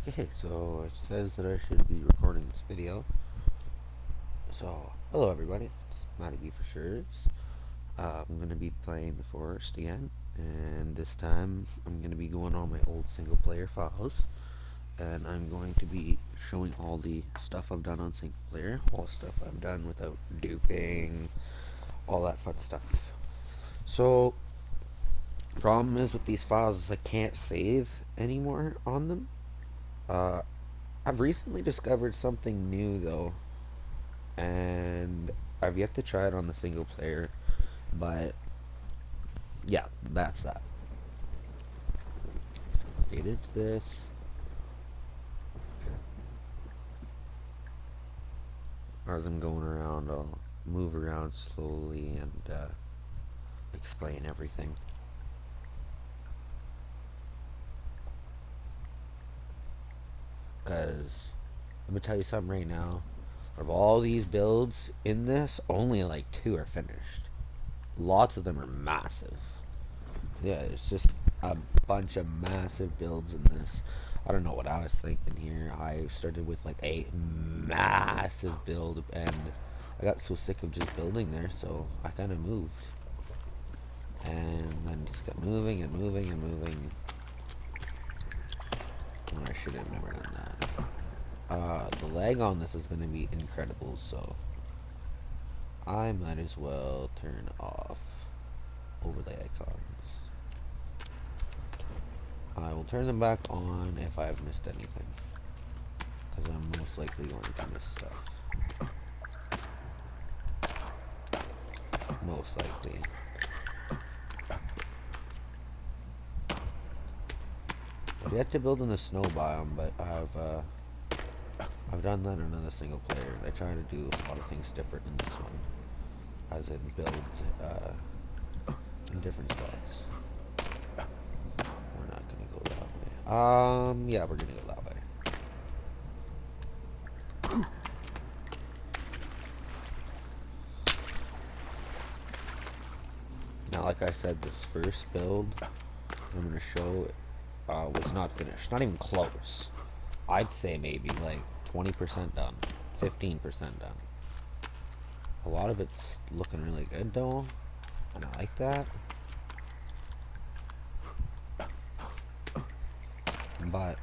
Okay, so it says that I should be recording this video. So, hello everybody, it's MattyB Forsurez. I'm going to be playing the Forest again, and this time I'm going to be going on my old single player files, and I'm going to be showing all the stuff I've done on single player, all the stuff I've done without duping, all that fun stuff. So, problem is with these files is I can't save anymore on them. Uh, I've recently discovered something new though, and I've yet to try it on the single player, but yeah, that's that. Let's get into this. As I'm going around, I'll move around slowly and explain everything. Because I'm gonna tell you something right now. Of all these builds in this, only like 2 are finished. Lots of them are massive. Yeah, it's just a bunch of massive builds in this. I don't know what I was thinking here. I started with like a massive build and I got so sick of just building there, so I kind of moved. And then just kept moving and moving and moving. And I should have never done that. The lag on this is going to be incredible, so I might as well turn off overlay icons. I will turn them back on if I've missed anything, because I'm most likely going to miss stuff. Most likely. I've yet to build in the snow biome, but I've done that in another single player. I try to do a lot of things different in this one, as in build in different spots. We're not gonna go that way. Yeah, we're gonna go that way. Now, like I said, this first build I'm gonna show was not finished. Not even close. I'd say maybe like 20% done, 15% done. A lot of it's looking really good though, and I like that. But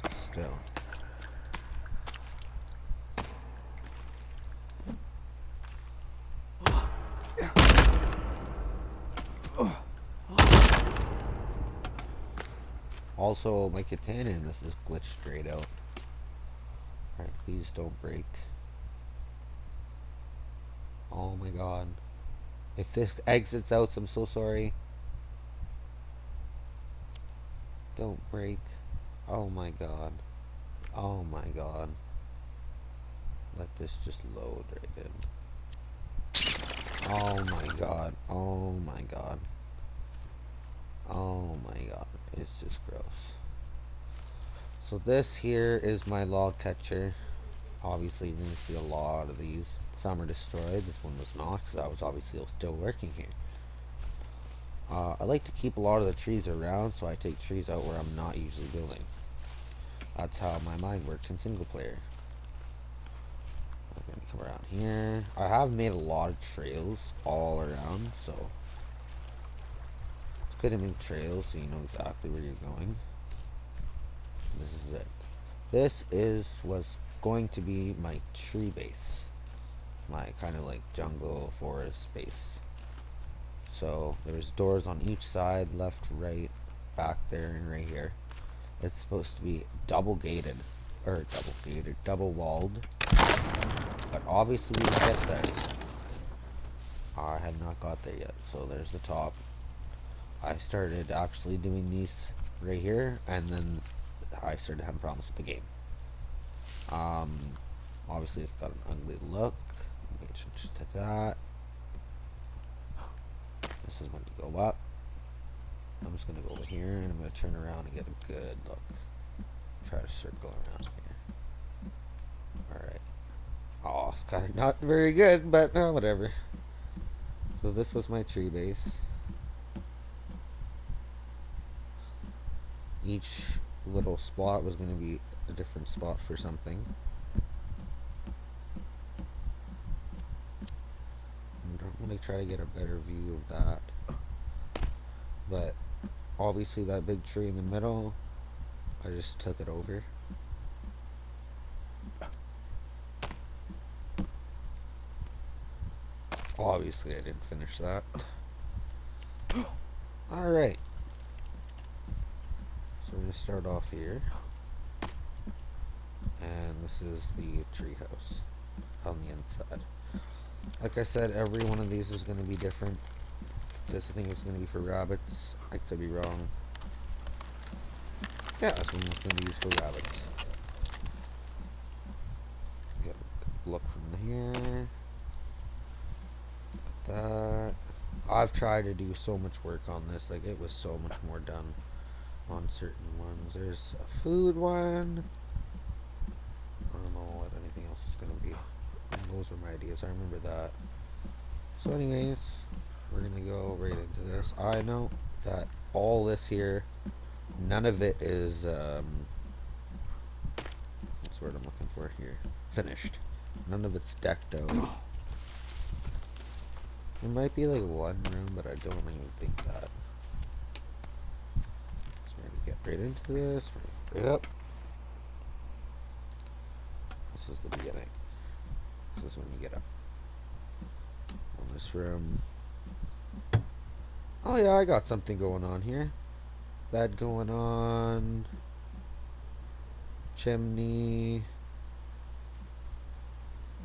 still. Also, my katana in this is glitched straight out. Alright, please don't break. Oh my god. If this exits out, I'm so sorry. Don't break. Oh my god. Oh my god. Let this just load right in. Oh my god. Oh my god. Oh my god. It's just gross. So this here is my log catcher. Obviously you're going to see a lot of these. Some are destroyed. This one was not, because I was obviously still working here. I like to keep a lot of the trees around, so I take trees out where I'm not usually building. That's how my mind works in single player. I'm going to come around here. I have made a lot of trails all around, so it's good to make trails so you know exactly where you're going. This is it. This was going to be my tree base. My kind of like jungle forest base. So there's doors on each side, left, right, back there, and right here. It's supposed to be double gated, or double walled. But obviously we didn't get there. I had not got there yet. So there's the top. I started actually doing these right here, and then I started having problems with the game. Obviously it's got an ugly look. Let me change to that. This is when you go up. I'm just gonna go over here and I'm gonna turn around and get a good look. Try to circle around here. Alright. Oh, it's kind of not very good, but whatever. So this was my tree base. each little spot was going to be a different spot for something. I'm going to try to get a better view of that. But obviously that big tree in the middle, I just took it over. Obviously I didn't finish that. Alright. So we're going to start off here. And this is the treehouse on the inside. Like I said, every one of these is going to be different. This I think is going to be for rabbits. I could be wrong. Yeah, this one was going to be used for rabbits. Get a look from here. That. I've tried to do so much work on this. Like, it was so much more done on certain ones. There's a food one. I don't know what anything else is going to be. And those were my ideas. I remember that. So anyways, we're going to go right into this. I know that all this here, none of it is, what's the word I'm looking for here? Finished. None of it's decked out. There might be like one room, but I don't even think that. So we're going to get right into this. Right up. This is the beginning. This is when you get up. On this room. Oh yeah, I got something going on here. Bed going on. Chimney.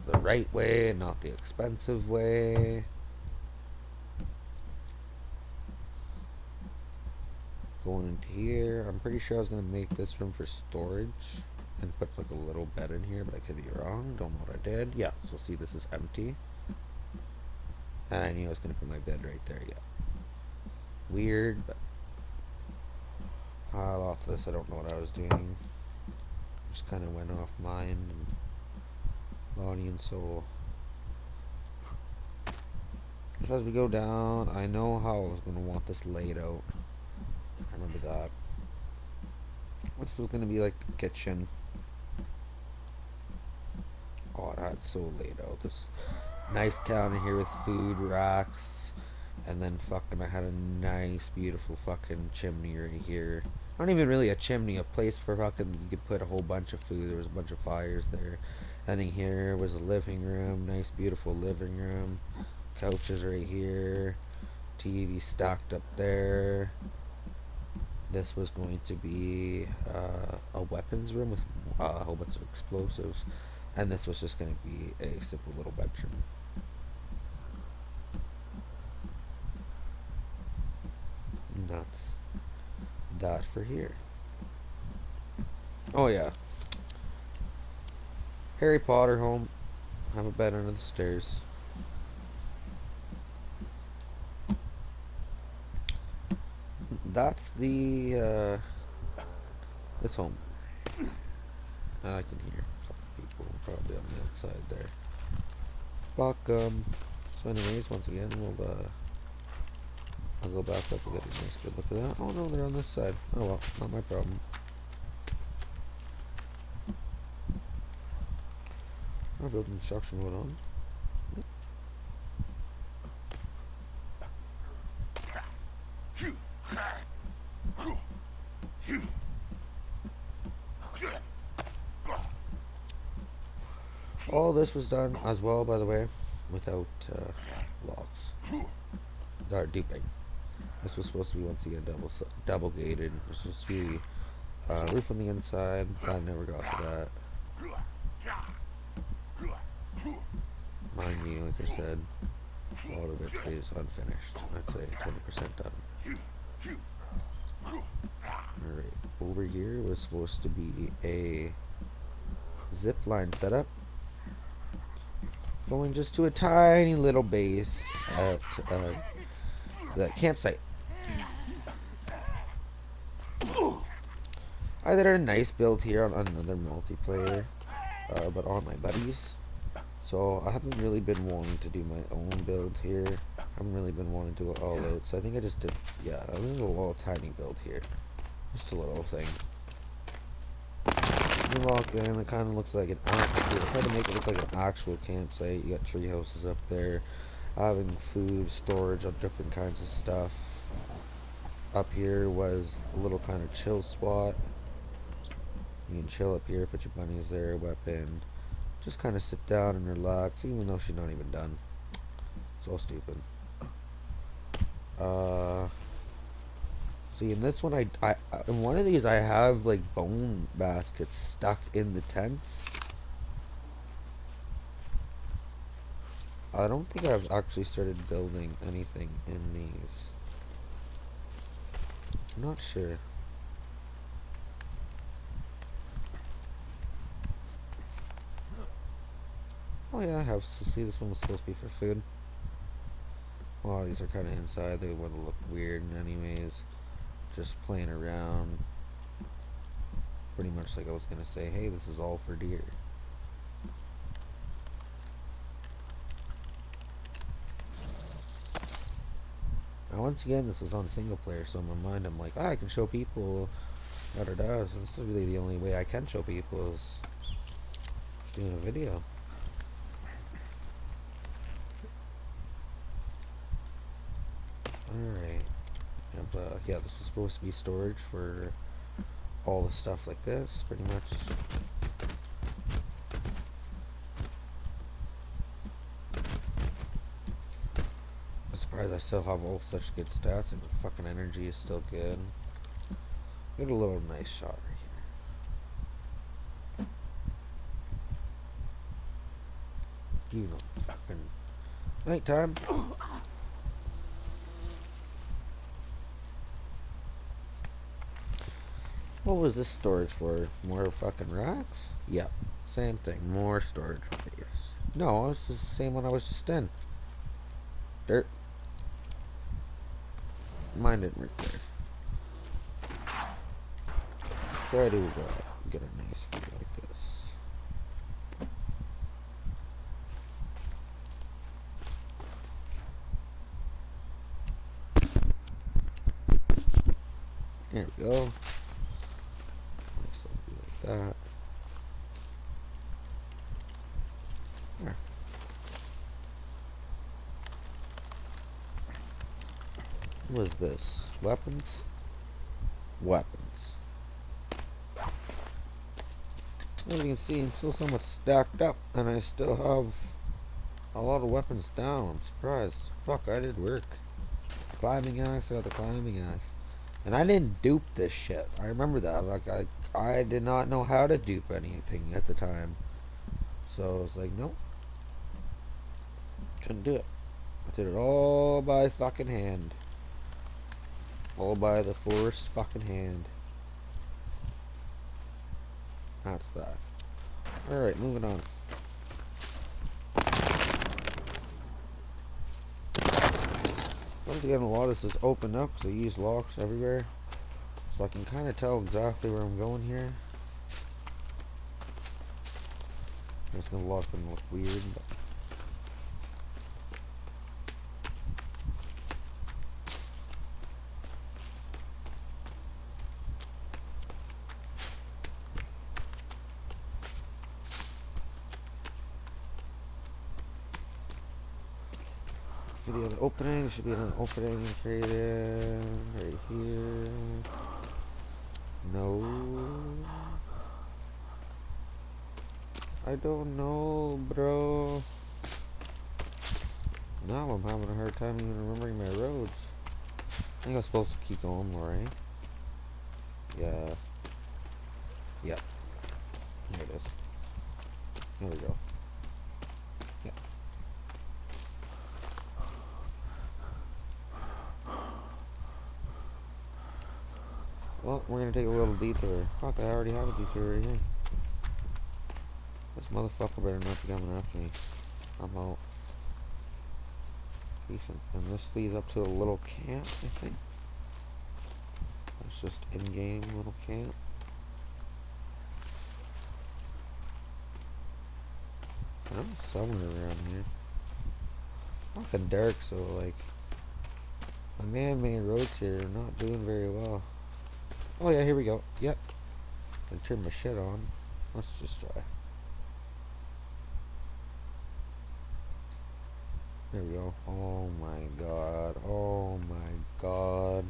The right way, not the expensive way. Going into here. I'm pretty sure I was going to make this room for storage and put like a little bed in here, but I could be wrong. Don't know what I did. Yeah, so see, this is empty. And I knew I was going to put my bed right there. Yeah. Weird, but lots of this I don't know what I was doing. Just kind of went off mind and body and soul. So as we go down, I know how I was going to want this laid out. I remember that. This was going to be like the kitchen. Oh, that's so laid out. This nice down in here with food racks. And then fucking I had a nice, beautiful fucking chimney right here. Not even really a chimney, a place for fucking you could put a whole bunch of food. There was a bunch of fires there. And in here was a living room. Nice, beautiful living room. Couches right here. TV stacked up there. This was going to be a weapons room with a whole bunch of explosives, and this was just going to be a simple little bedroom. And that's that for here. Oh yeah, Harry Potter home. Have a bed under the stairs. That's the this home. I can hear some people probably on the outside there. Welcome. So anyways, once again, I'll go back up and get a nice good look at that. Oh no, they're on this side. Oh well, not my problem. Our building construction going on. All this was done as well, by the way, without logs. Or duping. This was supposed to be once again double gated. This was supposed to be roof on the inside. I never got to that. Mind you, like I said, a lot of it is unfinished. I'd say 20% done. Alright, over here was supposed to be a zip line setup. Going just to a tiny little base at the campsite. I did a nice build here on another multiplayer, but on my buddies. So I haven't really been wanting to do my own build here. I haven't really been wanting to go all out. So I think I just did, yeah, I did a little tiny build here. Just a little thing. You walk in, it kind of looks like an actual, try to make it look like an actual campsite. You got tree houses up there, having food, storage of different kinds of stuff. Up here was a little kind of chill spot. You can chill up here, put your bunnies there, weapon. Just kind of sit down and relax, even though she's not even done. So stupid. See, in this one, in one of these, I have like bone baskets stuck in the tents. I don't think I've actually started building anything in these. I'm not sure. Oh yeah, I have. So see, this one was supposed to be for food. A lot of these are kind of inside. They would look weird anyways. Just playing around. Pretty much like I was gonna say, hey, this is all for deer. Now once again, this is on single player, so in my mind I'm like, I can show people what it does. And this is really the only way I can show people is just doing a video. Alright. Yeah, this is supposed to be storage for all the stuff like this, pretty much. I'm surprised I still have all such good stats, and the fucking energy is still good. Get a little nice shot right here. You know, fucking nighttime. What was this storage for? More fucking rocks? Yep. Same thing. More storage space. No, this is the same one I was just in. Dirt. Mine didn't work there. Try to get a nice view like this. There we go. That. There. What was this? Weapons? Weapons. As you can see, I'm still somewhat stacked up, and I still have a lot of weapons down. I'm surprised. Fuck, I did work. Climbing axe, I got the climbing axe. And I didn't dupe this shit. I remember that. Like, I did not know how to dupe anything at the time. So I was like, nope. Couldn't do it. I did it all by fucking hand. All by the force fucking hand. That's that. Alright, moving on. Once again, a lot of this is open up because I use locks everywhere. So I can kind of tell exactly where I'm going here. It's gonna lock and look weird, but for the other opening, there should be an opening created right here. No, I don't know, bro. Now I'm having a hard time even remembering my roads. I think I'm supposed to keep going more, right? Yeah. Yep. There it is. There we go. Yep. Well, we're gonna take a little detour. Fuck, I already have a detour right here. This motherfucker better not be coming after me. I'm out. Decent. And this leads up to a little camp, I think. It's just in-game little camp. I'm somewhere around here. Fucking dark, so like my man-made roads here are not doing very well. Oh yeah, here we go. Yep. I turned my shit on. Let's just try. There we go. Oh my god. Oh my god.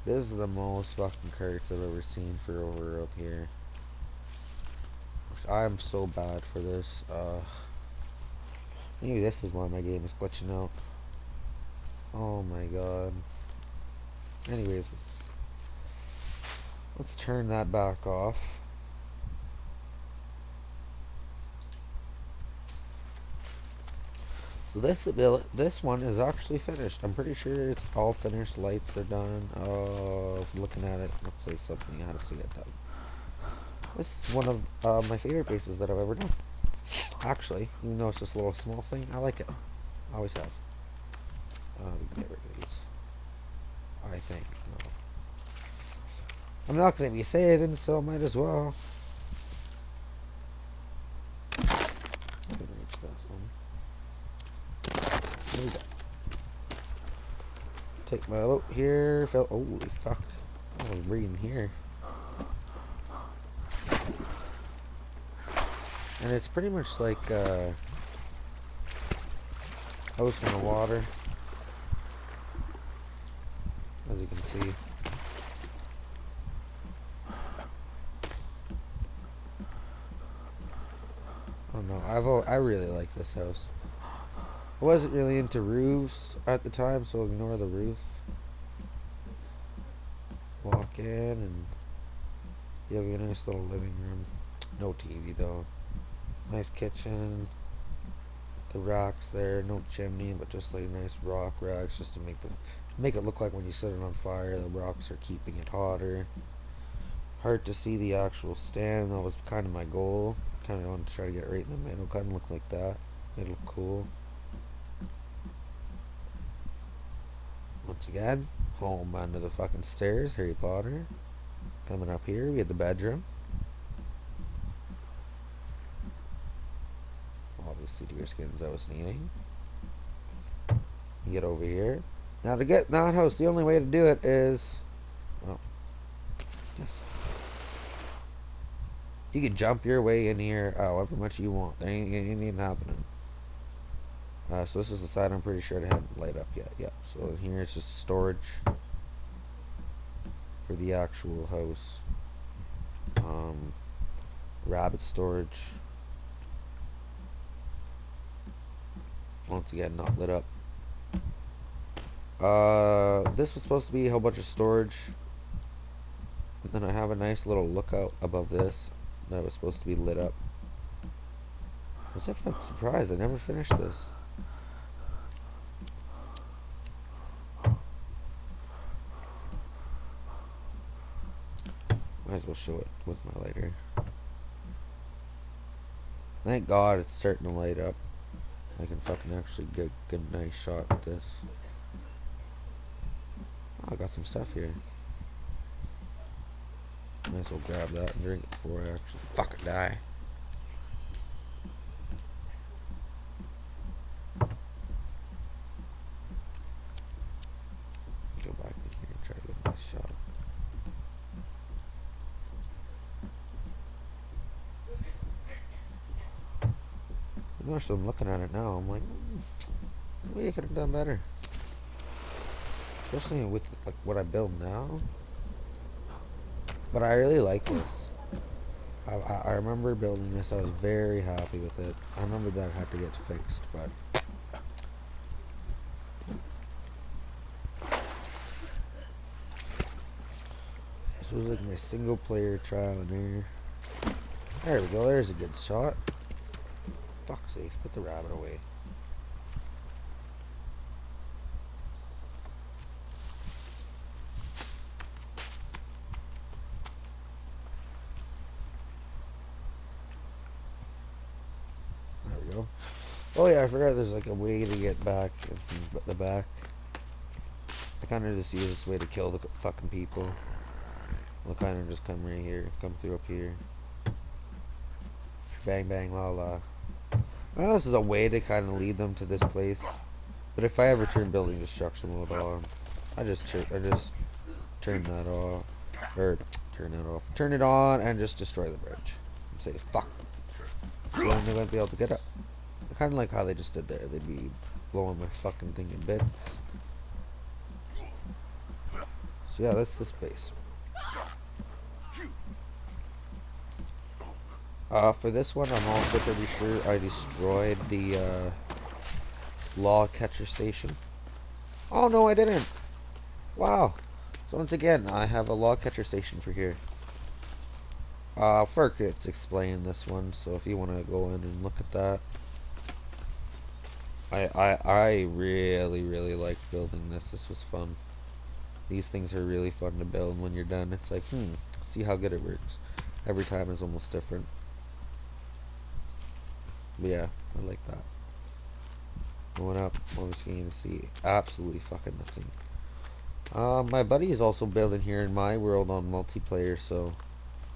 This is the most fucking carts I've ever seen for over up here. I'm so bad for this. Maybe this is why my game is glitching out. Oh my god. Anyways, let's turn that back off. So this one is actually finished. I'm pretty sure it's all finished. Lights are done. Looking at it, let's say something how to see it done. This is one of my favorite bases that I've ever done. Actually, even though it's just a little small thing, I like it. I always have. We can get rid of these. I think. No. I'm not going to be saving, so I might as well. I can reach this one. Here we go. Take my loot here. Holy fuck. I was reading here. And it's pretty much like house in the water, as you can see. I don't know. I really like this house. I wasn't really into roofs at the time, so ignore the roof. Walk in and you have a nice little living room. No TV though. Nice kitchen. The racks there, no chimney, but just like nice rock racks, just to make it look like when you set it on fire, the rocks are keeping it hotter. Hard to see the actual stand. That was kind of my goal. Kind of wanted to try to get right in the middle, kind of look like that. Made it look cool. Once again, home under the fucking stairs. Harry Potter. Coming up here, we had the bedroom. Obviously, deer skins I was needing. You get over here. Now to get that house, the only way to do it is, well, yes. You can jump your way in here however much you want. There ain't anything happening. So this is the side I'm pretty sure it hadn't light up yet. Yep. So in here it's just storage for the actual house. Rabbit storage. Once again, not lit up. This was supposed to be a whole bunch of storage. And then I have a nice little lookout above this that was supposed to be lit up. As if I'm surprised, I never finished this. Might as well show it with my lighter. Thank God it's starting to light up. I can fucking actually get a good nice shot at this. Oh, I got some stuff here. Might as well grab that and drink it before I actually fucking die. Go back in here and try to get a nice shot. The more so I'm looking at it now, I'm like, maybe I could have done better. Especially with like what I build now. But I really like this. I remember building this, I was very happy with it. I remember that I had to get fixed, but this was like my single player trial and error. There we go, there's a good shot. Fuck's sakes, put the rabbit away. There we go. Oh yeah, I forgot there's like a way to get back from the back. I kind of just use this way to kill the fucking people. I'll kind of just come right here, come through up here. Bang bang la la. Well, this is a way to kind of lead them to this place. But if I ever turn building destruction mode on, I just turn that off. Or turn it off. Turn it on and just destroy the bridge. And say, fuck. Then they won't be able to get up. Kind of like how they just did there. They'd be blowing my fucking thing in bits. So yeah, that's this base. For this one, I'm also pretty sure I destroyed the log catcher station. Oh no, I didn't. Wow. So once again, I have a log catcher station for here. Forget to explain this one, so if you want to go in and look at that. I really liked building this. This was fun. These things are really fun to build. When you're done, it's like, see how good it works. Every time is almost different. But yeah, I like that. Going up, obviously you can see absolutely fucking nothing. My buddy is also building here in my world on multiplayer, so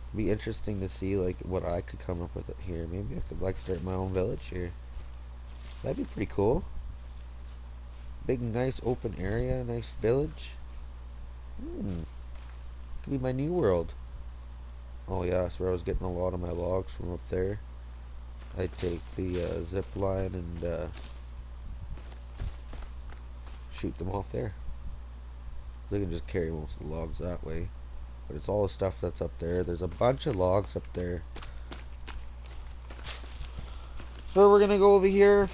it'd be interesting to see like what I could come up with it here. Maybe I could like start my own village here. That'd be pretty cool. Big, nice open area, nice village. Could be my new world. Oh yeah, that's where I was getting a lot of my logs from up there. I'd take the zip line and shoot them off there. They can just carry most of the logs that way. But it's all the stuff that's up there. There's a bunch of logs up there. So we're gonna go over here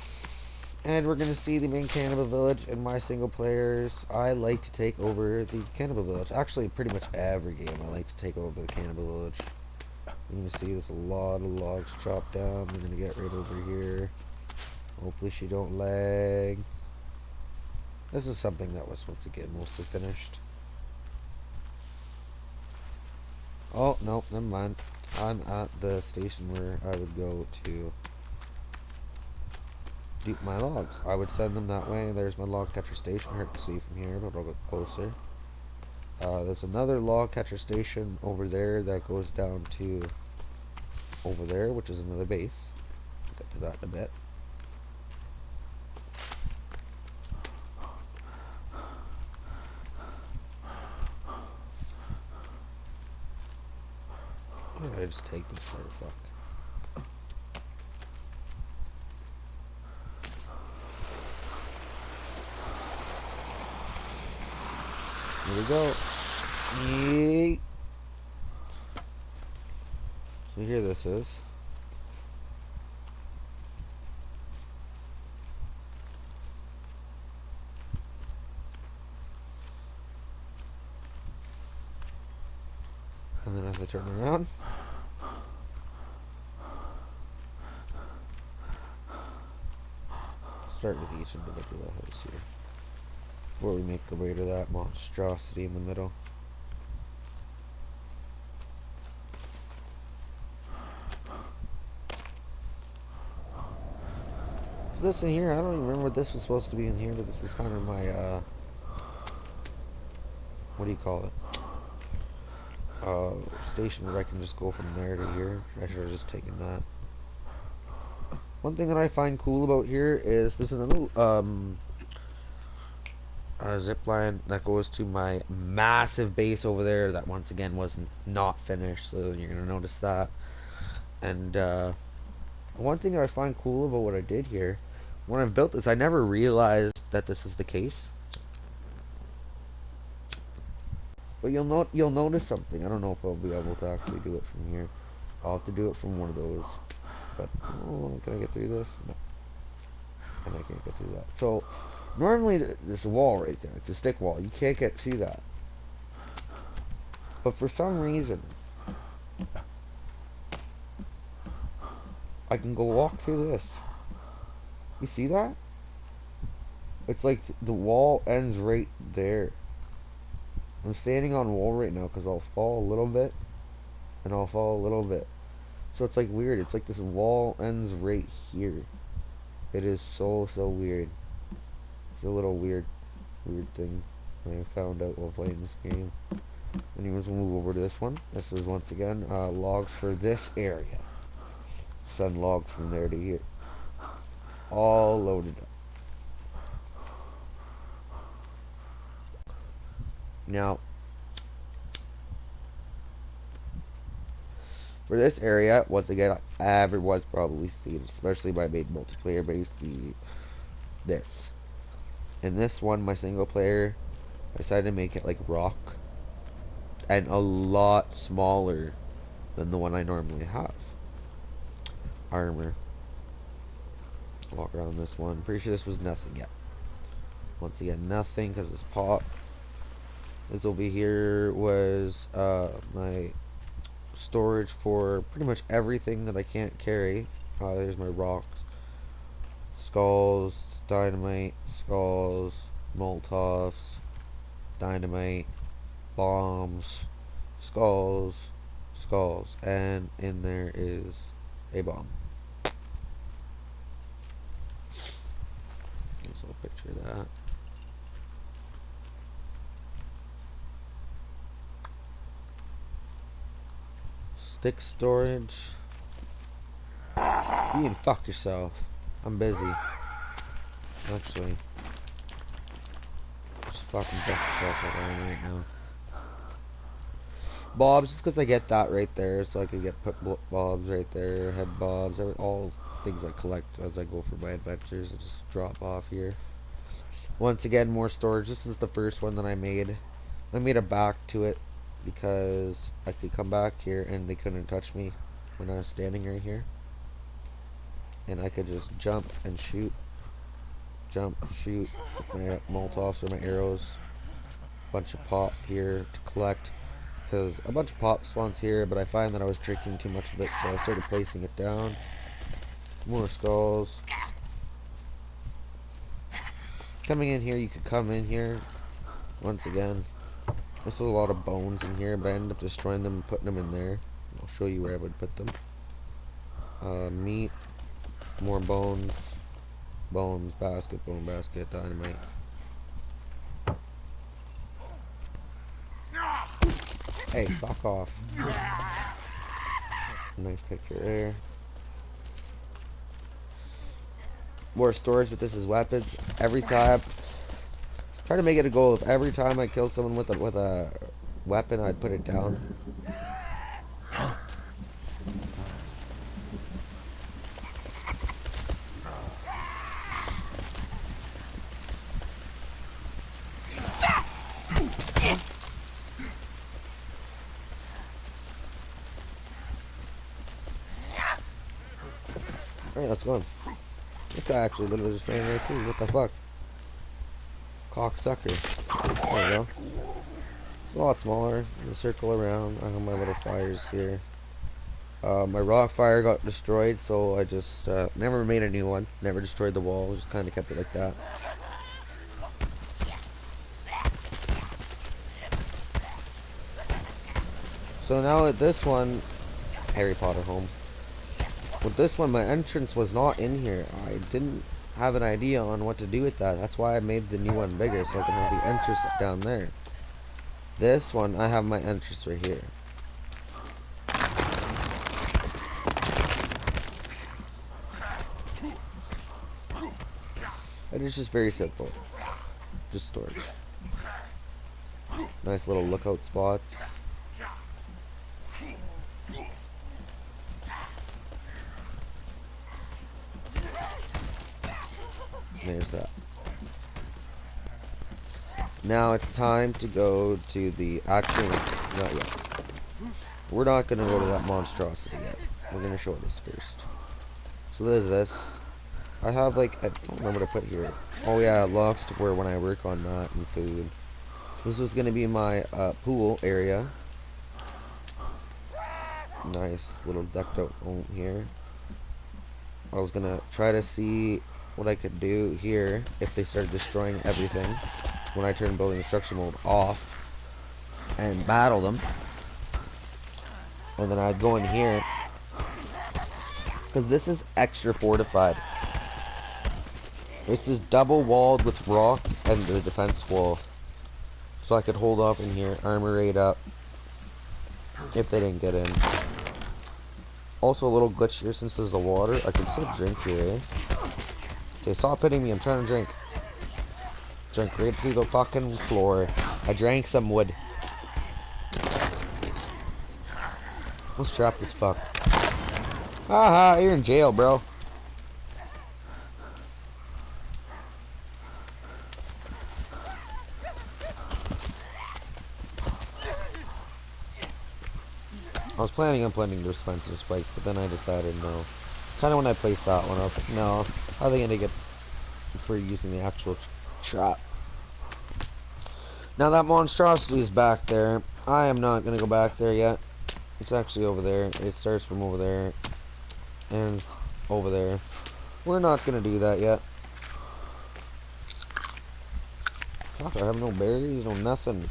and we're gonna see the main cannibal village. In my single players, I like to take over the cannibal village. Actually, pretty much every game I like to take over the cannibal village. You're gonna see there's a lot of logs chopped down. We're gonna get right over here. Hopefully she don't lag. This is something that was once again mostly finished. Oh no, never mind. I'm at the station where I would go to dupe my logs. I would send them that way. There's my log catcher station. Hard to see from here, but I'll get closer. There's another log catcher station over there that goes down to over there, which is another base. We'll get to that in a bit. Why did I just take this there? Fuck. Here we go. Yeet. So here this is. And then as I turn around, start with each individual house here before we make our way to that monstrosity in the middle. This in here, I don't even remember what this was supposed to be in here, but this was kind of my what do you call it? Station where I can just go from there to here. I should have just taken that. One thing that I find cool about here is there's another zip line that goes to my massive base over there that once again wasn't not finished, so you're gonna notice that. And one thing that I find cool about what I did here, when I've built this, I never realized that this was the case. But you'll notice something. I don't know if I'll be able to actually do it from here. I'll have to do it from one of those. But can I get through this? No. And I can't get through that. So normally this wall right there, the stick wall, you can't get through that. But for some reason, I can go walk through this. You see that? It's like the wall ends right there. I'm standing on wall right now because I'll fall a little bit and I'll fall a little bit. So it's like weird. It's like this wall ends right here. It is so weird. It's a little weird thing I found out while playing this game. Anyways, we'll move over to this one. This is once again logs for this area. Send logs from there to here. All loaded up. Now, For this area, once again, everyone's probably seen, especially my main multiplayer base, this. In this one, my single player, I decided to make it like rock, and a lot smaller than the one I normally have. Armor. Walk around this one. Pretty sure this was nothing yet. Once again, nothing because it's pop. This over here was my storage for pretty much everything that I can't carry. There's my rocks, skulls, dynamite, skulls, Molotovs, dynamite, bombs, skulls, and in there is a bomb. Nice little picture of that. Stick storage. You can fuck yourself. I'm busy. Actually, just fucking fuck yourself right now. Bobs, just because I get that right there, so I could get put bobs right there, head bobs, all things I collect as I go for my adventures. I just drop off here. Once again, more storage. This was the first one that I made. I made a back to it because I could come back here and they couldn't touch me when I was standing right here. And I could just jump and shoot. Jump, shoot with my Molotovs or my arrows. Bunch of pop here to collect. Because a bunch of pop spawns here, but I find that I was drinking too much of it, so I started placing it down. More skulls. Coming in here, you could come in here. Once again, there's a lot of bones in here, but I ended up destroying them and putting them in there. I'll show you where I would put them. Meat. More bones. Bones, basket, bone basket, dynamite. Hey, fuck off. Nice picture there. More storage, but this is weapons. Every time, try to make it a goal. If every time I kill someone with a weapon, I'd put it down. Alright, let's go. This guy actually literally just ran right through. What the fuck? Cocksucker. There we go. It's a lot smaller. I'm circle around. I have my little fires here. My rock fire got destroyed, so I just never made a new one. Never destroyed the wall. Just kind of kept it like that. So now at this one, Harry Potter home. With this one, my entrance was not in here. I didn't have an idea on what to do with that. That's why I made the new one bigger, so I can have the entrance down there. This one, I have my entrance right here. And it's just very simple. Just storage. Nice little lookout spots. There's that. Now it's time to go to the actual. Not yet. We're not gonna go to that monstrosity yet. We're gonna show this first. So there's this. I have like I don't remember what to put here. Oh yeah, logs to where when I work on that and food. This was gonna be my pool area. Nice little decked out home here. I was gonna try to see what I could do here if they started destroying everything when I turn building destruction mode off and battle them. And then I'd go in here because this is extra fortified. This is double walled with rock and the defense wall, so I could hold off in here, armor rate up if they didn't get in. Also a little glitch here since there's the water. I can still drink here, eh? Okay, stop hitting me, I'm trying to drink. Drink right through the fucking floor. I drank some wood. Let's trap this fuck. Haha, you're in jail, bro. I was planning on planting the Spencer spikes, but then I decided no. Kind of when I placed that one, I was like, no, how are they gonna get for using the actual trap? Now that monstrosity is back there. I am not gonna go back there yet. It's actually over there. It starts from over there, and it's over there. We're not gonna do that yet. Fuck, I have no berries, no nothing.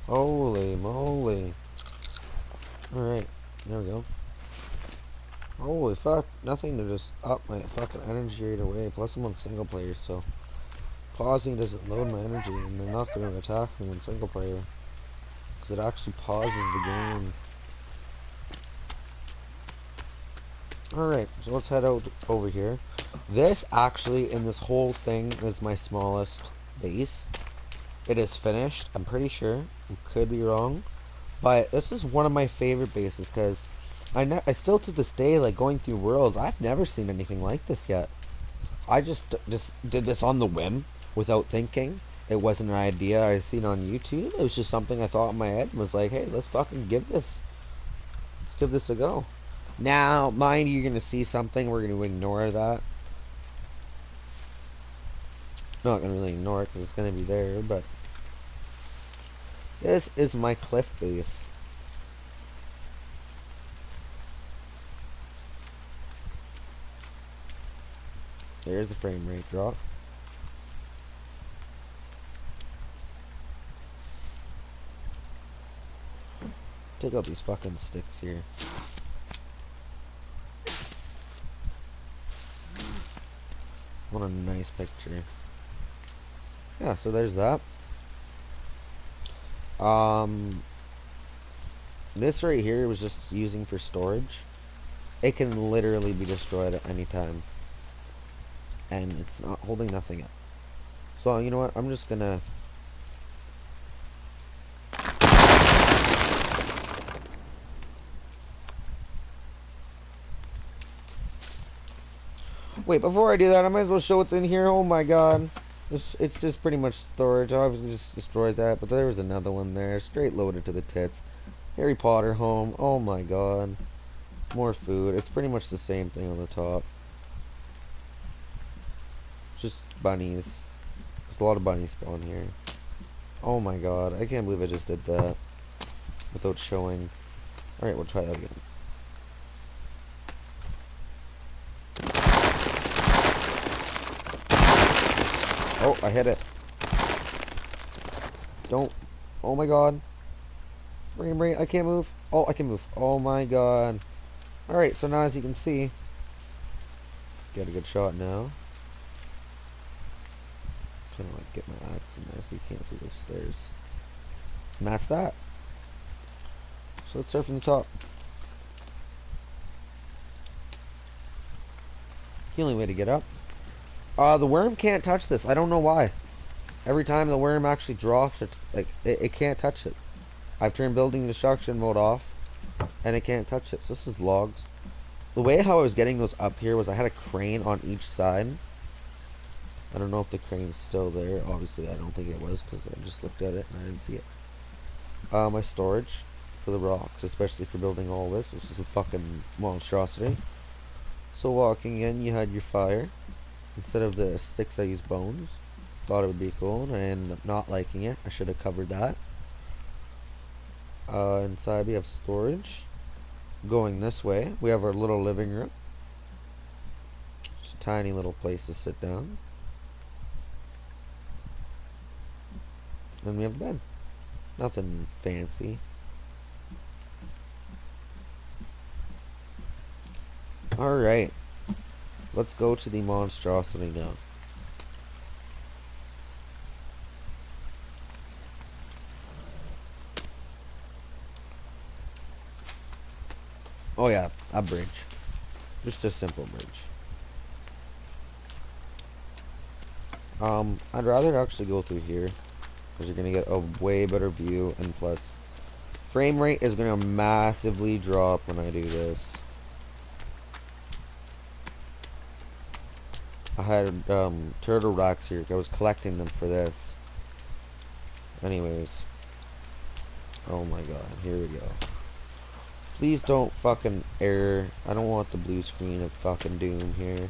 Holy moly. Alright, there we go. Holy fuck, nothing to just up my fucking energy right away. Plus I'm on single player, so pausing doesn't load my energy, and they're not going to attack me in single player. Because it actually pauses the game. Alright, so let's head out over here. This actually, in this whole thing, is my smallest base. It is finished, I'm pretty sure. I could be wrong. But this is one of my favorite bases, because I still to this day, like going through worlds, I've never seen anything like this yet. I just did this on the whim, without thinking. It wasn't an idea I seen on YouTube. It was just something I thought in my head and was like, hey, let's fucking let's give this a go. Now, mind you, you're gonna see something, we're gonna ignore that. Not gonna really ignore it because it's gonna be there, but this is my cliff base. There's the frame rate drop. Take out these fucking sticks here. What a nice picture. Yeah, so there's that. This right here was just using for storage. It can literally be destroyed at any time. And it's not holding nothing up. So, you know what? I'm just gonna... Wait, before I do that, I might as well show what's in here. Oh my god. It's just pretty much storage. I obviously just destroyed that, but there was another one there. Straight loaded to the tits. Harry Potter home. Oh my god. More food. It's pretty much the same thing on the top. Just bunnies. There's a lot of bunnies spawn here. Oh my god. I can't believe I just did that without showing. Alright, we'll try that again. Oh, I hit it. Don't. Oh my god. Frame rate, I can't move. Oh, I can move. Oh my god. Alright, so now as you can see, got a good shot now. Trying to like get my axe in there so you can't see the stairs. And that's that. So let's start from the top. The only way to get up. The worm can't touch this. I don't know why. Every time the worm actually drops, it can't touch it. I've turned building destruction mode off, and it can't touch it. So this is logs. The way how I was getting those up here was I had a crane on each side. I don't know if the crane's still there. Obviously, I don't think it was because I just looked at it and I didn't see it. My storage for the rocks, especially for building all this. This is a fucking monstrosity. So walking in, you had your fire. Instead of the sticks, I used bones. Thought it would be cool, and I ended up not liking it. I should have covered that. Inside we have storage. Going this way, we have our little living room. Just a tiny little place to sit down. Then we have the bed. Nothing fancy. Alright. Let's go to the monstrosity now. Oh yeah, a bridge. Just a simple bridge. I'd rather actually go through here. because you're gonna get a way better view, and plus frame rate is gonna massively drop when I do this. I had turtle rocks here. I was collecting them for this. Anyways, oh my god, here we go. Please don't fucking error. I don't want the blue screen of fucking doom here.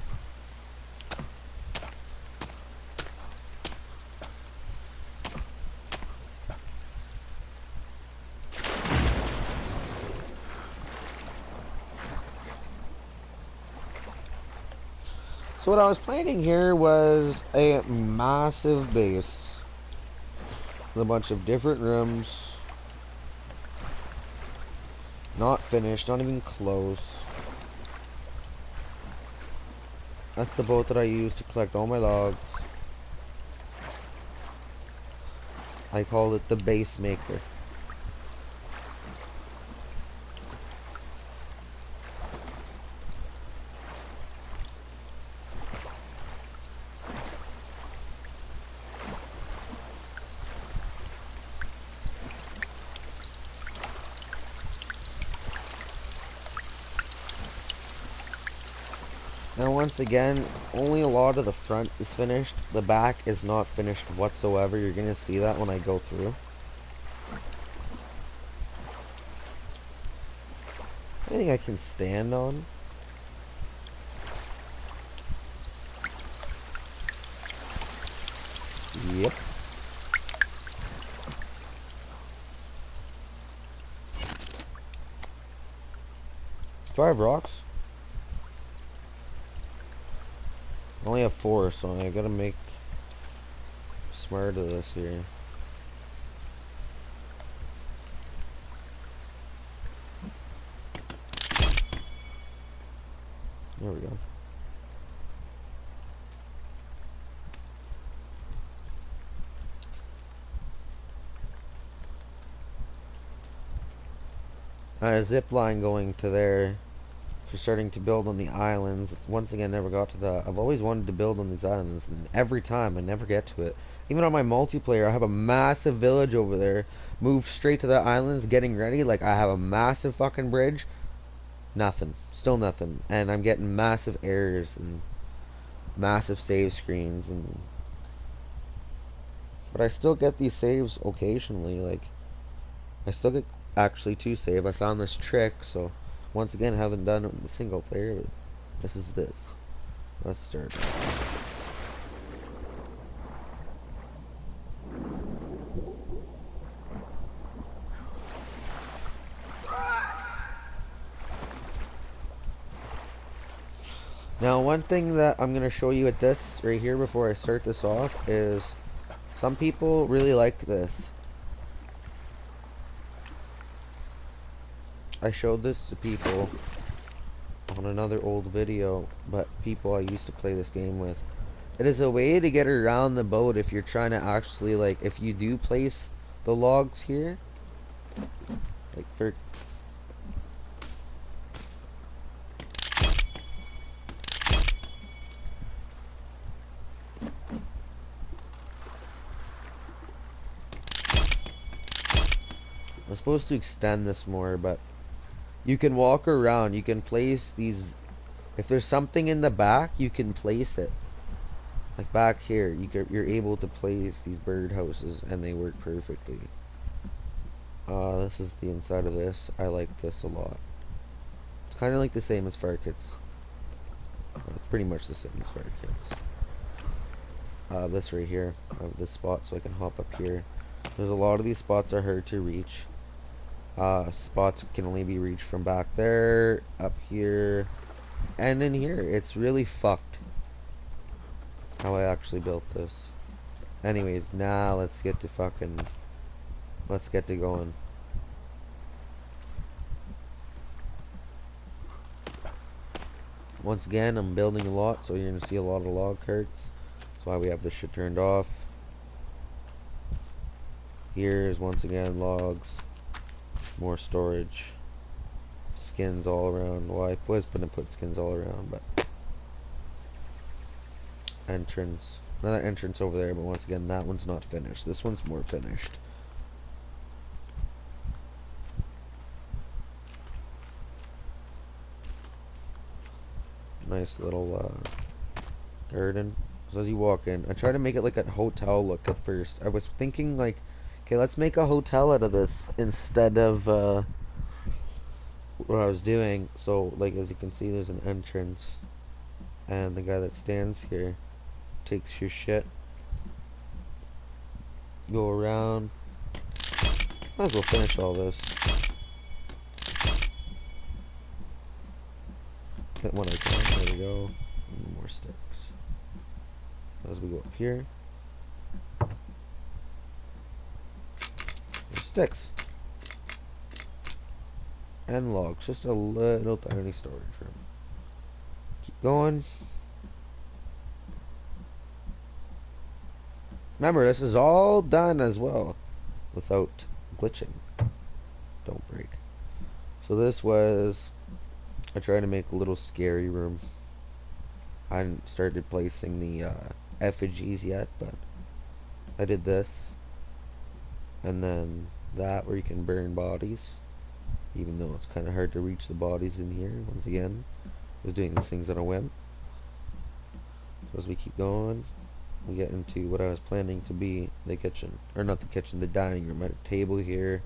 So what I was planning here was a massive base with a bunch of different rooms. Not finished, not even close. That's the boat that I use to collect all my logs. I called it the base maker. Now once again, only a lot of the front is finished. The back is not finished whatsoever. You're gonna see that when I go through. Anything I can stand on? Yep. 5 rocks? I only have 4, so I gotta make smart of this here. There we go. Zip line going to there for starting to build on the islands. Once again, never got to that. I've always wanted to build on these islands, and every time I never get to it. Even on my multiplayer, I have a massive village over there. Move straight to the islands, getting ready. Like, I have a massive fucking bridge. Nothing. Still nothing. And I'm getting massive errors and massive save screens. But I still get these saves occasionally. Like, I still get actually 2 save. I found this trick, so once again, I haven't done it with the single player, but this is this. Let's start. Now, one thing that I'm going to show you at this right here before I start this off is some people really like this. I showed this to people on another old video, but people I used to play this game with. It is a way to get around the boat if you're trying to actually, like, if you do place the logs here, like for I'm supposed to extend this more, but you can walk around, you can place these, if there's something in the back, you can place it. Like back here, you're able to place these birdhouses, and they work perfectly. This is the inside of this. I like this a lot. It's kind of like the same as Fire Kits. It's pretty much the same as Fire Kits. This right here, this spot, so I can hop up here. There's a lot of these spots are hard to reach. Spots can only be reached from back there, up here, and in here. It's really fucked how I actually built this. Anyways, now let's get to going. Once again, I'm building a lot, so you're gonna see a lot of log carts. That's why we have this shit turned off. Here's once again logs. More storage. Skins all around. Well, I was gonna put skins all around, but entrance. another entrance over there, but once again, that one's not finished. This one's more finished. Nice little garden. So as you walk in, I try to make it like a hotel look at first. I was thinking like, okay, let's make a hotel out of this instead of what I was doing. So like as you can see, there's an entrance, and the guy that stands here takes your shit, go around. Might as well finish all this. Hit one I can. There we go. And more sticks. As we go up here, there's sticks and logs. Just a little tiny storage room. Keep going. Remember, this is all done as well without glitching. Don't break. So this was, I tried to make a little scary room. I hadn't started placing the effigies yet, but I did this, and then that where you can burn bodies, even though it's kind of hard to reach the bodies in here. Once again, I was doing these things on a whim. So as we keep going, we get into what I was planning to be the kitchen, or not the kitchen, the dining room. I had a table here,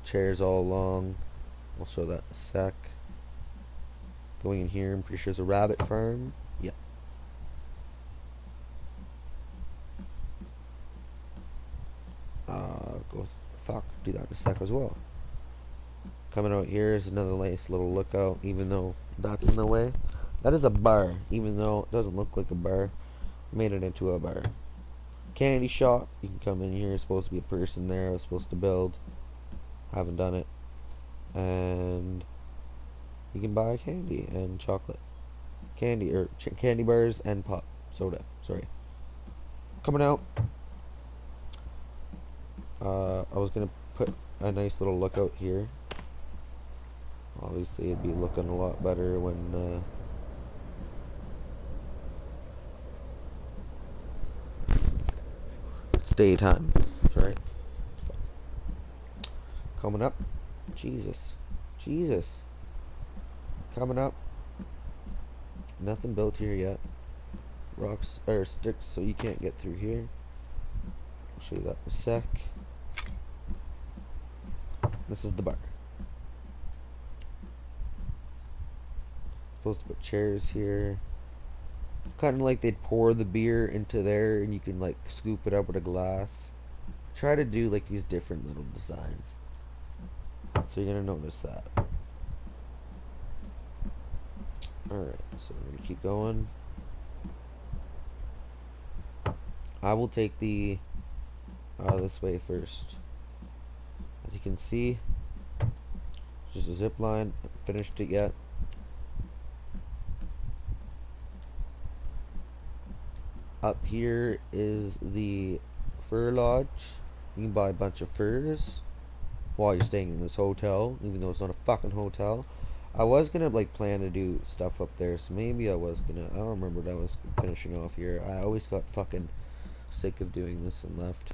chairs all along. I'll show that in a sec. Going in here, I'm pretty sure there's a rabbit farm. Yeah. Do that in a sec as well. Coming out here is another nice little lookout, even though that's in the way. That is a bar, even though it doesn't look like a bar. Made it into a bar. Candy shop. You can come in here. There's supposed to be a person there. I was supposed to build. Haven't done it. And you can buy candy and chocolate. Candy, or candy bars and pop soda. Sorry. Coming out. I was gonna put a nice little lookout here. Obviously, it'd be looking a lot better when it's daytime. Sorry. Coming up. Jesus. Coming up. Nothing built here yet. Rocks or sticks, so you can't get through here. I'll show you that in a sec. This is the bar. Supposed to put chairs here. Kind of like they'd pour the beer into there and you can like scoop it up with a glass. Try to do like these different little designs. So you're gonna notice that. Alright, so we're gonna keep going. I will take the this way first. As you can see, just a zip line. Haven't finished it yet. Up here is the fur lodge. You can buy a bunch of furs while you're staying in this hotel, even though it's not a fucking hotel. I was gonna like plan to do stuff up there, so maybe I was gonna. I don't remember what I was finishing off here. I always got fucking sick of doing this and left.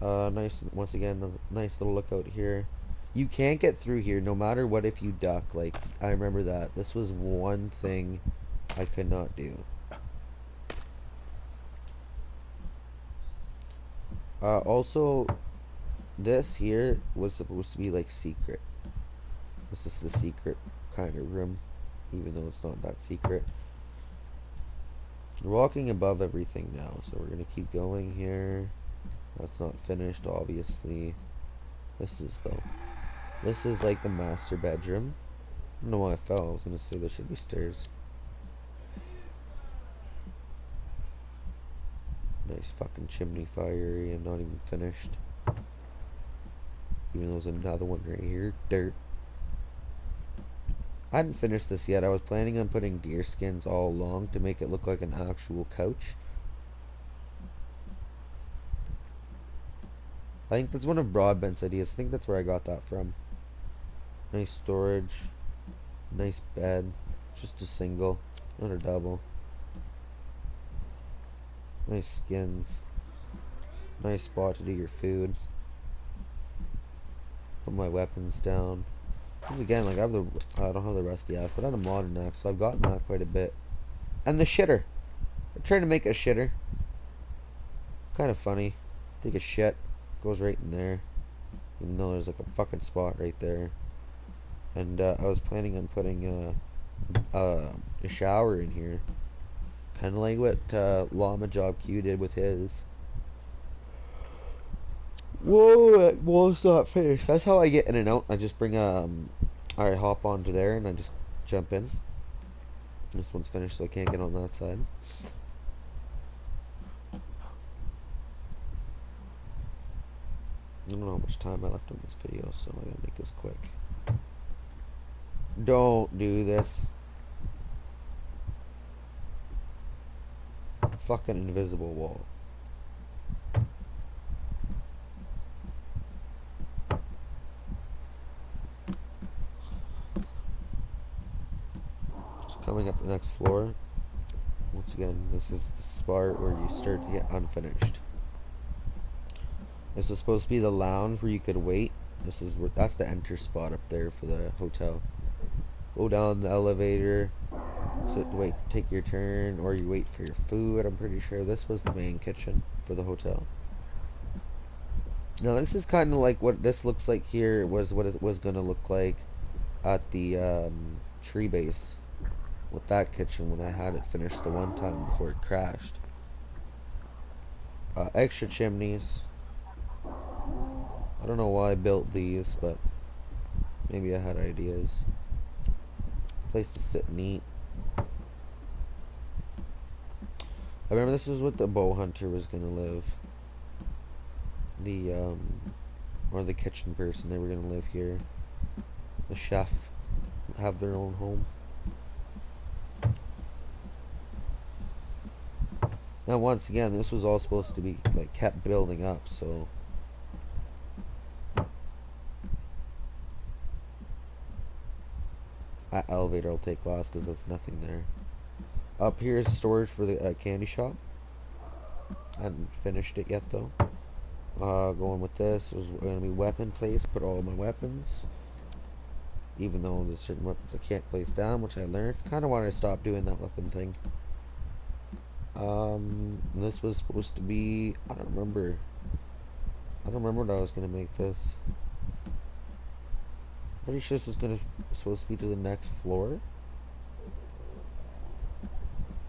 Nice, once again, a nice little lookout here. You can't get through here no matter what if you duck. Like, I remember that. This was one thing I could not do. Also, this here was supposed to be like secret. This is the secret kind of room, even though it's not that secret. We're walking above everything now, so we're gonna keep going here. That's not finished, obviously. This is though. This is like the master bedroom. I don't know why I fell. I was gonna say there should be stairs. Nice fucking chimney fire area, not even finished. Even though there's another one right here. Dirt. I hadn't finished this yet. I was planning on putting deer skins all along to make it look like an actual couch. I think that's one of Broadbent's ideas. I think that's where I got that from. Nice storage. Nice bed. Just a single, not a double. Nice skins. Nice spot to do your food. Put my weapons down. Once again, like I don't have the rusty axe, but I have a modern axe, so I've gotten that quite a bit. And the shitter. I'm trying to make a shitter. Kind of funny. Take a shit, goes right in there. Even though there's like a fucking spot right there. And I was planning on putting a shower in here. Kind of like what Llama Job Q did with his. Whoa, that wall's not finished. That's how I get in and out. I just bring I hop onto there and I just jump in. This one's finished, so I can't get on that side. I don't know how much time I left on this video, so I'm gonna make this quick. Don't do this. Fucking invisible wall. Coming up the next floor. Once again, this is the spot where you start to get unfinished. This is supposed to be the lounge where you could wait. That's the enter spot up there for the hotel. Go down the elevator. So wait, take your turn, or you wait for your food. I'm pretty sure this was the main kitchen for the hotel. Now this is kind of like what this looks like here was what it was gonna look like at the tree base with that kitchen when I had it finished the one time before it crashed. Extra chimneys. I don't know why I built these, but maybe I had ideas. Place to sit and eat. I remember this is what the bow hunter was gonna live. Or the kitchen person, they were gonna live here. The chef have their own home. Now once again, this was all supposed to be like kept building up, so that elevator will take last because there's nothing there. Up here is storage for the candy shop. I haven't finished it yet though. Going with this is going to be weapon place. Put all my weapons. Even though there's certain weapons I can't place down, which I learned. Kind of want to stop doing that weapon thing. This was supposed to be. I don't remember what I was going to make this. Pretty sure this was supposed to be to the next floor.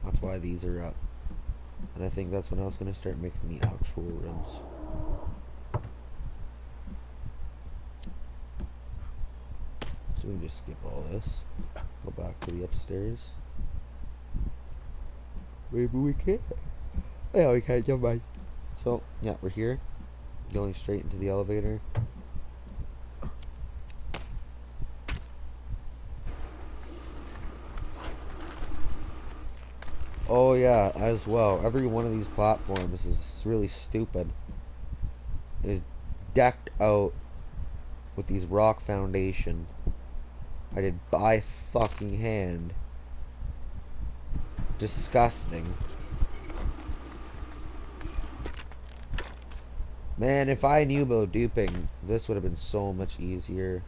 That's why these are up. And I think that's when I was going to start making the actual rooms. So we can just skip all this. Go back to the upstairs. Maybe we can't. Yeah, we can't jump back. So, yeah, we're here. Going straight into the elevator. Oh yeah, as well. Every one of these platforms is really stupid. Is decked out with these rock foundation. I did by fucking hand. Disgusting. Man, if I knew about duping, this would have been so much easier.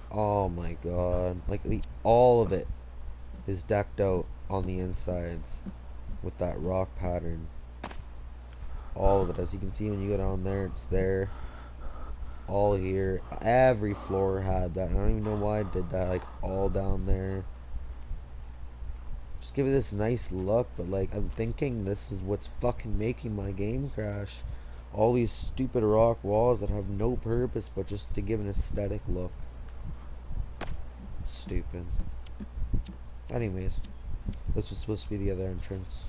Oh my god. Like, all of it is decked out on the insides with that rock pattern. All of it. As you can see when you go down there, it's there. All here. Every floor had that. I don't even know why I did that. Like, all down there. Just give it this nice look, but like, I'm thinking this is what's fucking making my game crash. All these stupid rock walls that have no purpose but just to give an aesthetic look. Stupid. Anyways, this was supposed to be the other entrance.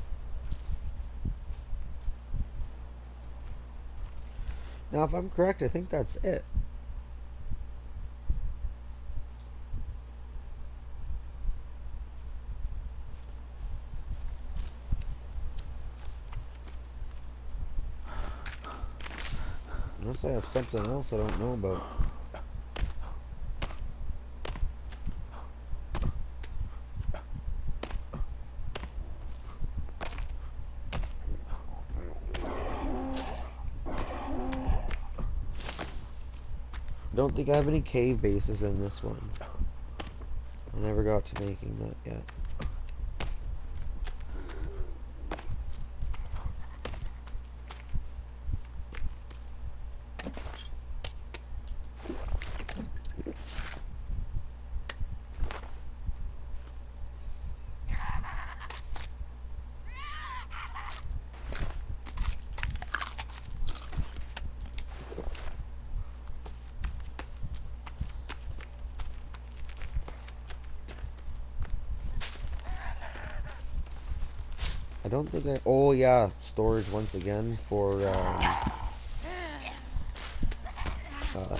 Now, if I'm correct, I think that's it. Unless I have something else I don't know about. don't think I have any cave bases in this one. I never got to making that yet. I don't think I... Oh, yeah. Storage once again for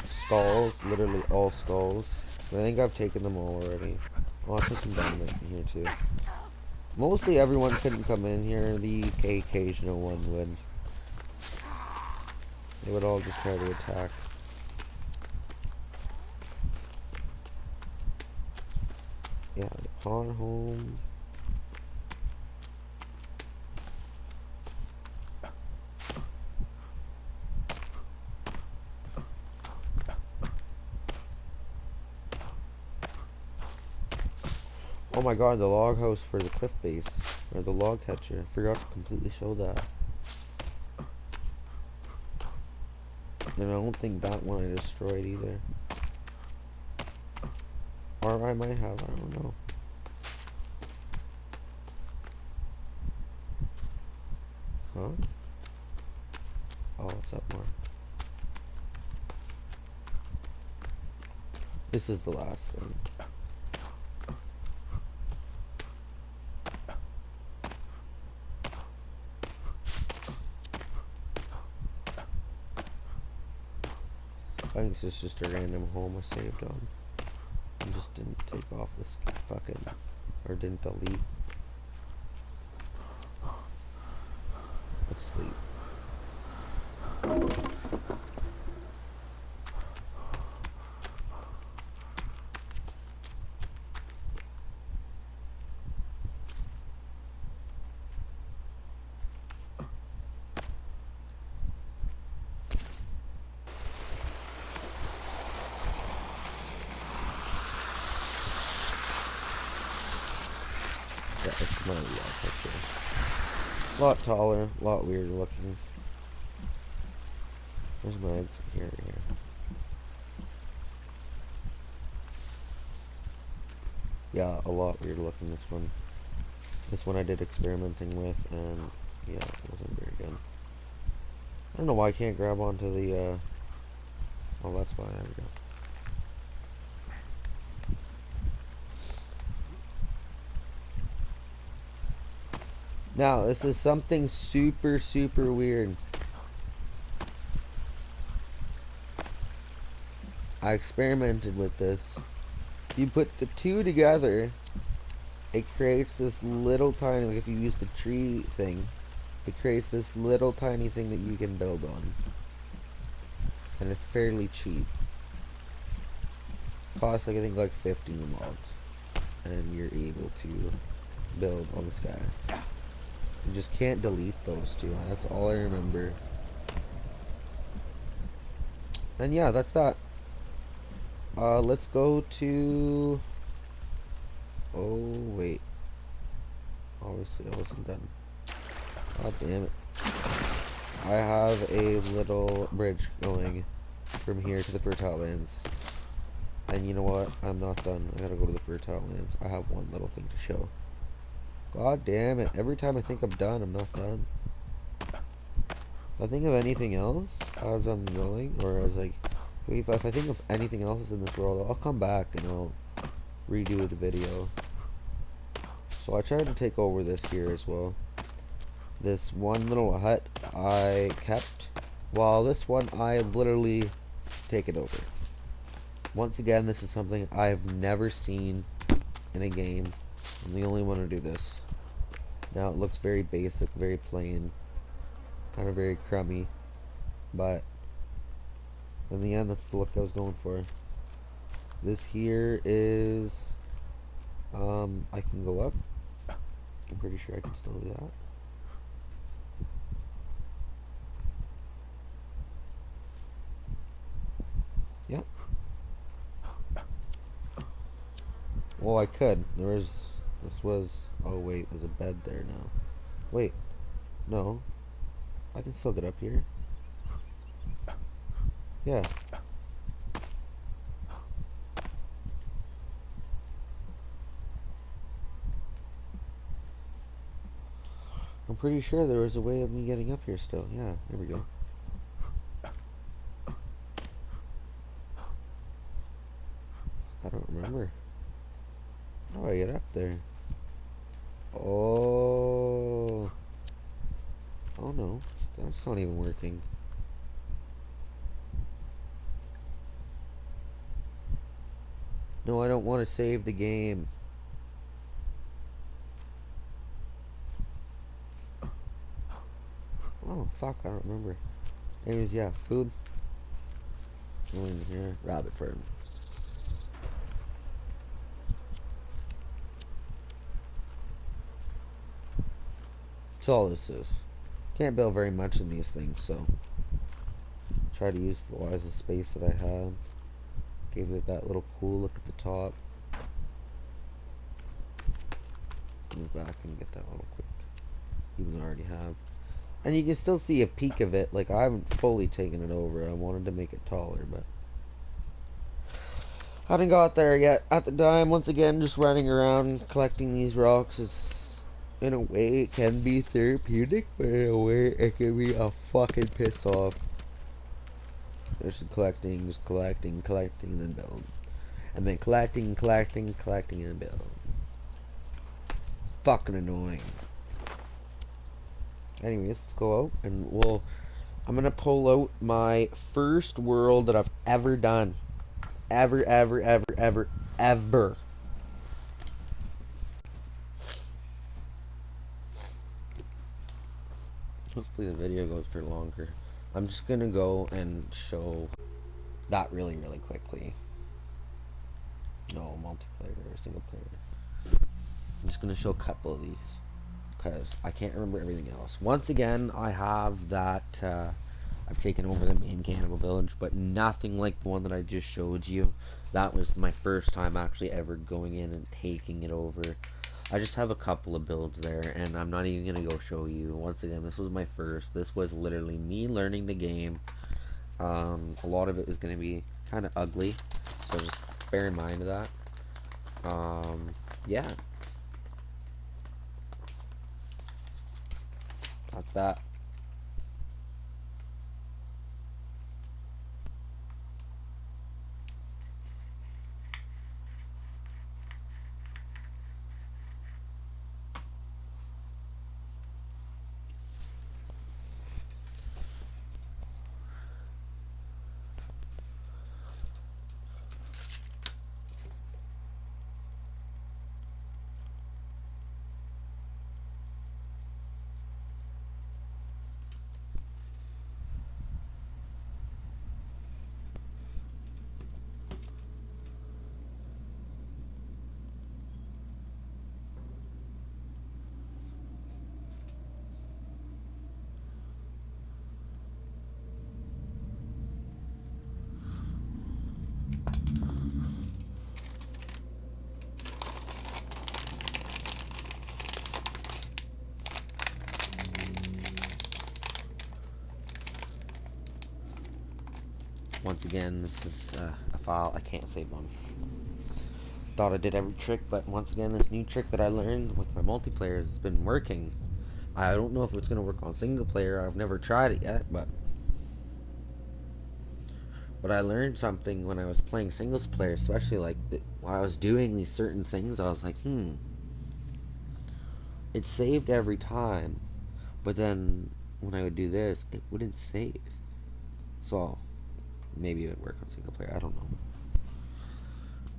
skulls. Literally all skulls. I think I've taken them all already. Oh, I put some dynamite in here, too. Mostly everyone couldn't come in here. The occasional one would. They would all just try to attack. Yeah, pawn home. Oh my god, the log house for the cliff base. Or the log catcher. I forgot to completely show that. And I don't think that one I destroyed either. Or I might have, I don't know. Huh? Oh, it's up more. This is the last thing. I think this is just a random home I saved on. I just didn't take off this fucking, or didn't delete. Let's sleep. Yeah, it's my real picture. A lot taller, a lot weirder looking. Where's my exit here? Yeah, a lot weirder looking, this one. This one I did experimenting with, and yeah, it wasn't very good. I don't know why I can't grab onto the, oh, that's why, there we go. Now, this is something super, super weird. I experimented with this. You put the two together, it creates this little tiny, like if you use the tree thing, it creates this little tiny thing that you can build on. And it's fairly cheap. Costs like, I think like 15 logs. And you're able to build on the sky. You just can't delete those two. That's all I remember. And yeah, that's that. Let's go to... Oh, wait. Obviously, I wasn't done. God damn it. I have a little bridge going from here to the fertile lands. And you know what? I'm not done. I gotta go to the fertile lands. I have one little thing to show. God damn it. Every time I think I'm done, I'm not done. If I think of anything else as I'm going, or as like, if I think of anything else in this world, I'll come back and I'll redo the video. So I tried to take over this here as well. This one little hut I kept, while this one I literally taken over. Once again, this is something I've never seen in a game. I'm the only one to do this. Now it looks very basic, very plain, kind of very crummy, but in the end that's the look I was going for. This here is, I can go up. I'm pretty sure I can still do that. Yep, Well, I could. This was, oh wait, there's a bed there now. Wait, no. I can still get up here. Yeah. I'm pretty sure there was a way of me getting up here still. Yeah, there we go. I don't remember. How do I get up there? Oh. Oh no, that's not even working. No, I don't want to save the game. Oh, fuck, I don't remember. Anyways, yeah, food. Go in here. Rabbit farm. That's all this is. Can't build very much in these things, so try to use the wisest space that I had. Gave it that little cool look at the top. Move back and get that little quick, even though I already have. And you can still see a peak of it. Like, I haven't fully taken it over. I wanted to make it taller, but haven't got there yet. At the time, once again, just running around collecting these rocks. It's, in a way, it can be therapeutic, but in a way, it can be a fucking piss off. Just collecting, and then build. And then collecting, and then build. Fucking annoying. Anyways, let's go out, and I'm gonna pull out my first world that I've ever done. Ever. Hopefully the video goes for longer. I'm just gonna go and show that really quickly. No, multiplayer or single player. I'm just gonna show a couple of these because I can't remember everything else. Once again, I have that I've taken over the main Cannibal Village, but nothing like the one that I just showed you. That was my first time actually ever going in and taking it over. I just have a couple of builds there, and I'm not even going to go show you. Once again, this was my first. This was literally me learning the game. A lot of it is going to be kind of ugly, so just bear in mind of that. Yeah. That's that. Once again, this is a file I can't save on. Thought I did every trick, but once again, this new trick that I learned with my multiplayer has been working. I don't know if it's going to work on single player. I've never tried it yet, but I learned something when I was playing singles player, especially like when I was doing these certain things. I was like, it saved every time, but then when I would do this, it wouldn't save. So maybe it would work on single player. I don't know.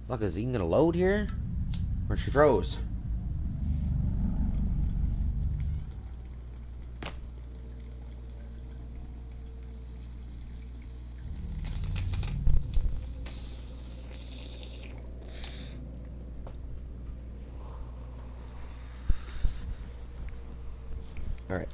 Look, is he gonna load here? Or she froze? Alright.